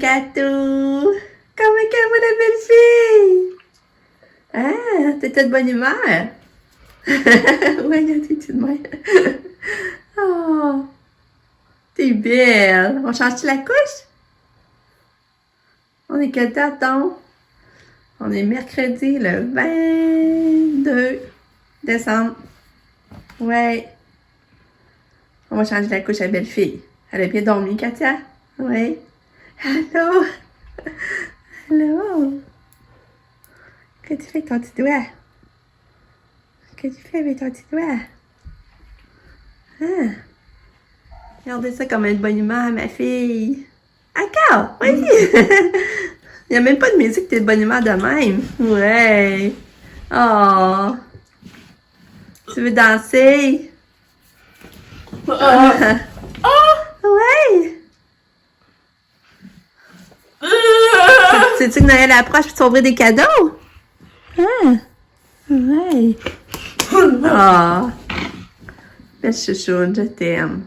gâteau! Comment qu'elle va la belle fille? Ah, t'étais de bonne humeur? Ouais, t'es de bonne. Oh, t'es belle. On change-tu la couche? On est quelle date donc? On est mercredi le 22 décembre. Ouais. On va changer la couche à la belle fille. Elle a bien dormi, Katia? Oui. Allô? Allô? Qu'est-ce que tu fais avec ton petit doigt? Qu'est-ce que tu fais avec ton petit doigt? Hein? Regardez ça comme une bonne humeur, ma fille. Encore? Oui! Il n'y a même pas de musique, t'es de bonne humeur de même. Ouais. Oh. Tu veux danser? Ouais. Sais-tu que Noël approche pour t'ouvrir des cadeaux? Ah. Ouais. Oh. Belle chouchoune, je t'aime.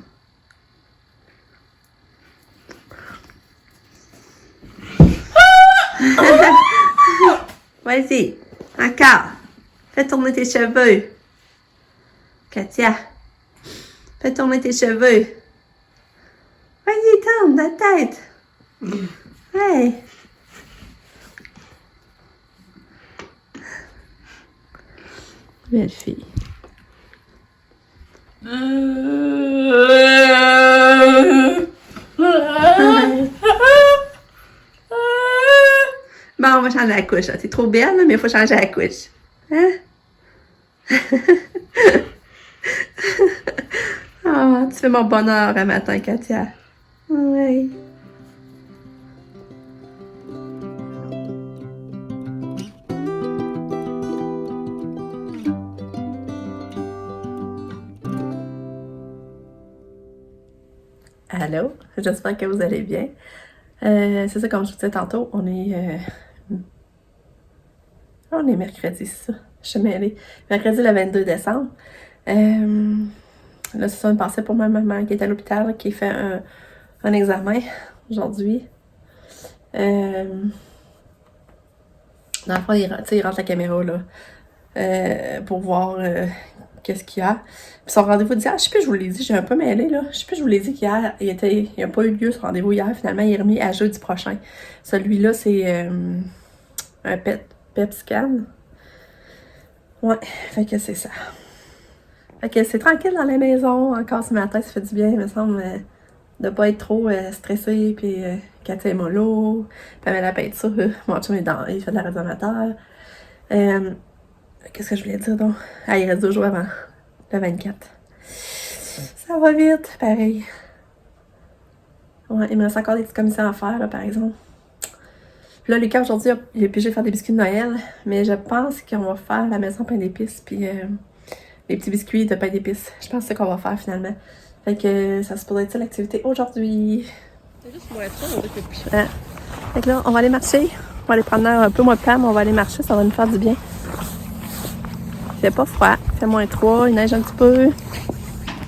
Vas-y, encore. Fais tourner tes cheveux. Katia, fais tourner tes cheveux. Vas-y, tourne la tête. Ouais. Belle fille. Bon, on va changer la couche. T'es trop belle, mais il faut changer la couche. Hein? Oh, tu fais mon bonheur un matin, Katia. Oui. Allô? J'espère que vous allez bien. C'est ça, comme je vous disais tantôt, on est mercredi, c'est ça. Je suis mêlée. Mercredi le 22 décembre. Là, c'est ça, une pensée pour ma maman qui est à l'hôpital, qui fait un examen aujourd'hui. Dans le fond, il rentre la caméra là, pour voir qu'est-ce qu'il y a. Puis son rendez-vous d'hier, je sais plus, je vous l'ai dit, j'ai un peu mêlé là. Je sais plus, je vous l'ai dit qu'hier, il n'a pas eu lieu ce rendez-vous hier. Finalement, il est remis à jeudi prochain. Celui-là, c'est un PET scan. Ouais, fait que c'est ça. Fait que c'est tranquille dans la maison, encore ce matin, ça fait du bien, il me semble, de pas être trop stressée, puis Katia est mollo, Pamela peinture, mon chum il fait de la résonateur. Qu'est-ce que je voulais dire donc? Ah, il reste 2 jours avant le 24. Ça va vite, pareil. Ouais, il me reste encore des petites commissions à faire, là, par exemple. Puis là, Lucas, aujourd'hui, il a pigé faire des biscuits de Noël, mais je pense qu'on va faire la maison pain d'épices, puis les petits biscuits de pain d'épices. Je pense que c'est ce qu'on va faire, finalement. Fait que ça se pourrait être ça, l'activité aujourd'hui. C'est juste pour être sûr, on fait plus cher. Fait que là, on va aller marcher. On va aller prendre l'air un peu moins calme, on va aller marcher, ça va nous faire du bien. Il fait pas froid, il fait -3, il neige un petit peu.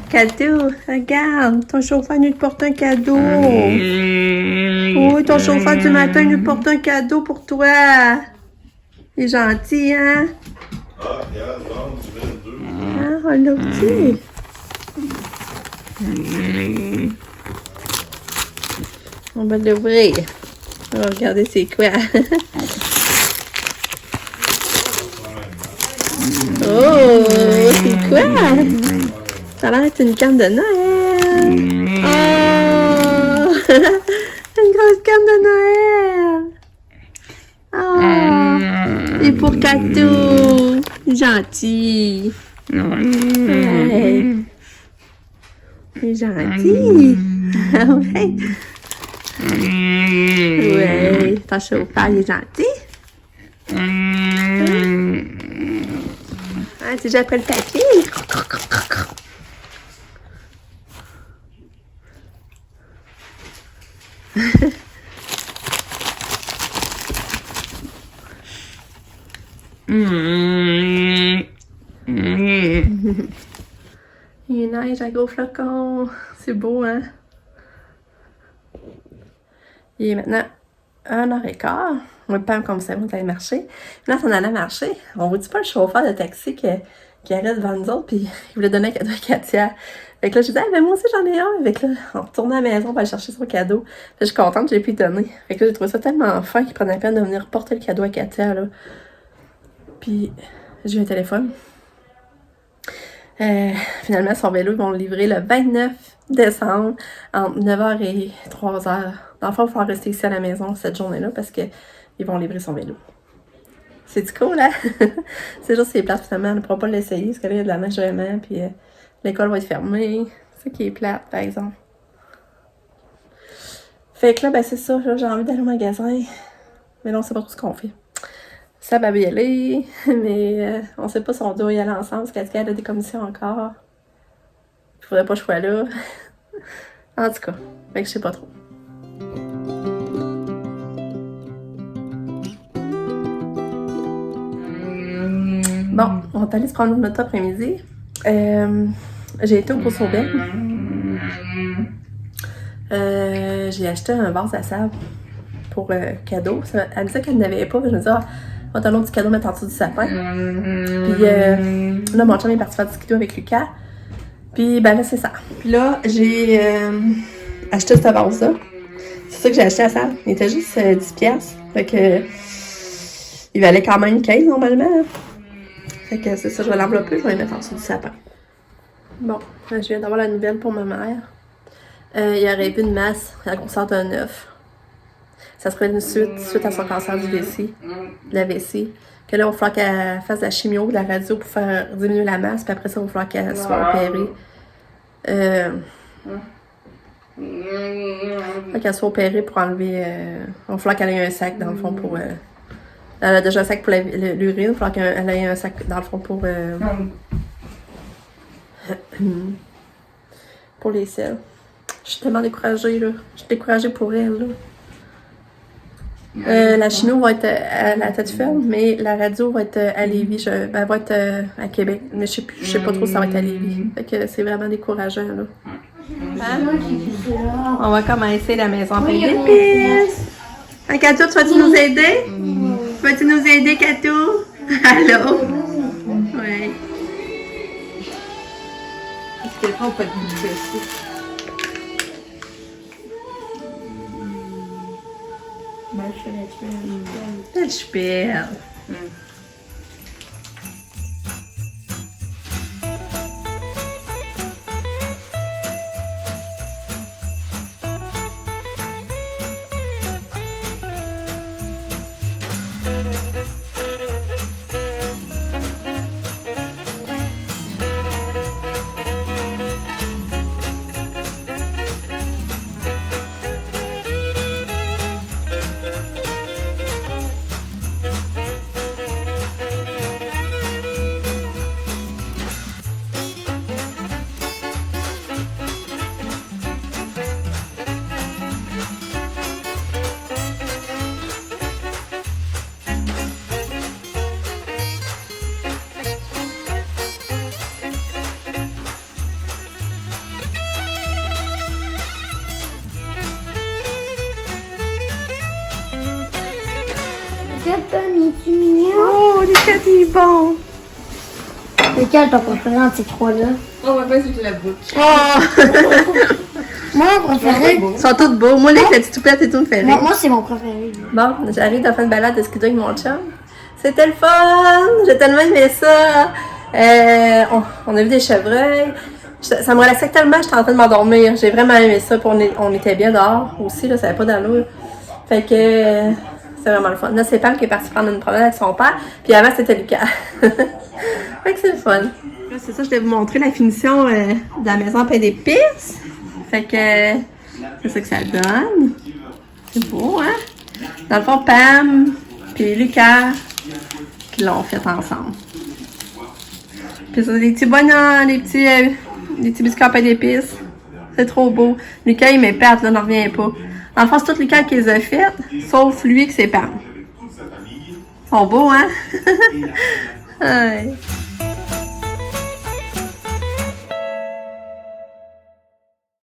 Cadeau, regarde, ton chauffeur nous porte un cadeau. Oui, ton chauffeur du matin nous porte un cadeau pour toi. Il est gentil, hein? Ah, regarde, non, tu mets 2. Ah, on l'a petit. On va l'ouvrir. On va regarder c'est quoi. Oh, c'est quoi? Ça a l'air d'être une canne de Noël. Oh! Une grosse canne de Noël. Oh! Et pour Catou. Gentil. Ouais. C'est gentil. Ouais. Ouais. Ton chauffeur, il est gentil. Ah, c'est déjà après le papier. Il neige à gros flocons. C'est beau, hein? Il est maintenant 1h15. Moi, Pam, comme ça, on allait marcher. Puis là, on allait marcher. On vous dit pas le chauffeur de taxi qui arrête devant nous autres, puis il voulait donner un cadeau à Katia. Fait que là, je disais, mais moi aussi, j'en ai un. Fait que là, on retournait à la maison pour aller chercher son cadeau. Fait que je suis contente, j'ai pu lui donner. Fait que là, j'ai trouvé ça tellement fin qu'il prenait la peine de venir porter le cadeau à Katia, là. Puis, j'ai eu un téléphone. Finalement, son vélo, ils vont le livrer le 29 décembre entre 9h et 3h. Dans le fond, il va falloir rester ici à la maison cette journée-là parce qu'ils vont livrer son vélo. C'est du cool, hein? C'est juste c'est plate, finalement. On ne pourra pas l'essayer parce que là, il y a de la neige vraiment. Puis l'école va être fermée. C'est ça qui est plate, par exemple. Fait que là, ben c'est ça. J'ai envie d'aller au magasin. Mais là, on sait pas trop ce qu'on fait. Ça va y aller, mais on sait pas si on doit y aller ensemble, parce qu'elle a des commissions encore. Il faudrait pas que je sois là. En tout cas, fait que je sais pas trop. Bon, on va aller se prendre notre après-midi. J'ai été au Gros Saubel. J'ai acheté un vase à sable pour cadeau. Elle me disait qu'elle n'avait pas, je me disais, on va un autre petit cadeau mettre en dessous du sapin. Puis là, mon chum est parti faire du ski avec Lucas. Puis ben là, c'est ça. Puis là, j'ai acheté ce vase-là. C'est ça que j'ai acheté à ça. Il était juste 10$. Fait que il valait quand même 15 normalement. Fait que c'est ça, je vais l'envelopper, je vais le mettre en dessous du sapin. Bon, je viens d'avoir la nouvelle pour ma mère. Il y aurait eu une masse à la grosseur d'un œuf. Ça serait une suite à son cancer du vessie, de la vessie. Que là, il va falloir qu'elle fasse de la chimio ou de la radio pour faire diminuer la masse, puis après ça, il va falloir qu'elle soit opérée. Qu'elle soit opérée pour enlever. Il va falloir qu'elle ait un sac, dans le fond, pour. Elle a déjà un sac pour l'urine, il va falloir qu'elle ait un sac, dans le fond, pour. Pour les selles. Je suis tellement découragée, là. Je suis découragée pour elle, là. La chimio va être à la tête ferme, mais la radio va être à Lévis. Elle va être à Québec. Mais je sais pas trop si ça va être à Lévis. Fait que c'est vraiment décourageant, là. Hein? On va commencer la maison pleine d'épices. Hein, Kato, tu vas-tu nous aider? Vas-tu nous aider, Kato? Allô? Oui. Est-ce qu'elle prend pas de goût aussi? Das Spiel. Es-tu mignon? Oh, Lucas, il est bon. Lequel ton préféré entre ces trois-là? On va pas sur la bouche. Oh! Moi, mon préféré. Ils sont tous beaux. Moi, les petites toupettes et tout me fait rire. Moi, c'est mon préféré. Bon, j'arrive de faire une balade de ski avec mon chum. C'était le fun! J'ai tellement aimé ça! On a vu des chevreuils. Ça me relaxait tellement, j'étais en train de m'endormir. J'ai vraiment aimé ça. Puis on était bien dehors aussi, là, ça n'avait pas d'allure. Fait que c'est vraiment le fun. Là, c'est Pam qui est partie prendre une promenade avec son père. Puis avant, c'était Lucas. Fait que c'est le fun. Là, c'est ça, je vais vous montrer la finition de la maison pleine d'épices. Fait que c'est ça que ça donne. C'est beau, hein? Dans le fond, Pam puis Lucas qui l'ont fait ensemble. Puis ça, des petits bonhommes, des petits biscuits à pain d'épices. C'est trop beau. Lucas, il m'épate, là, n'en revient pas. Dans le fond, c'est tout Lucas qui les a faites, sauf lui que c'est Pam. Ils sont beaux, hein? Ouais.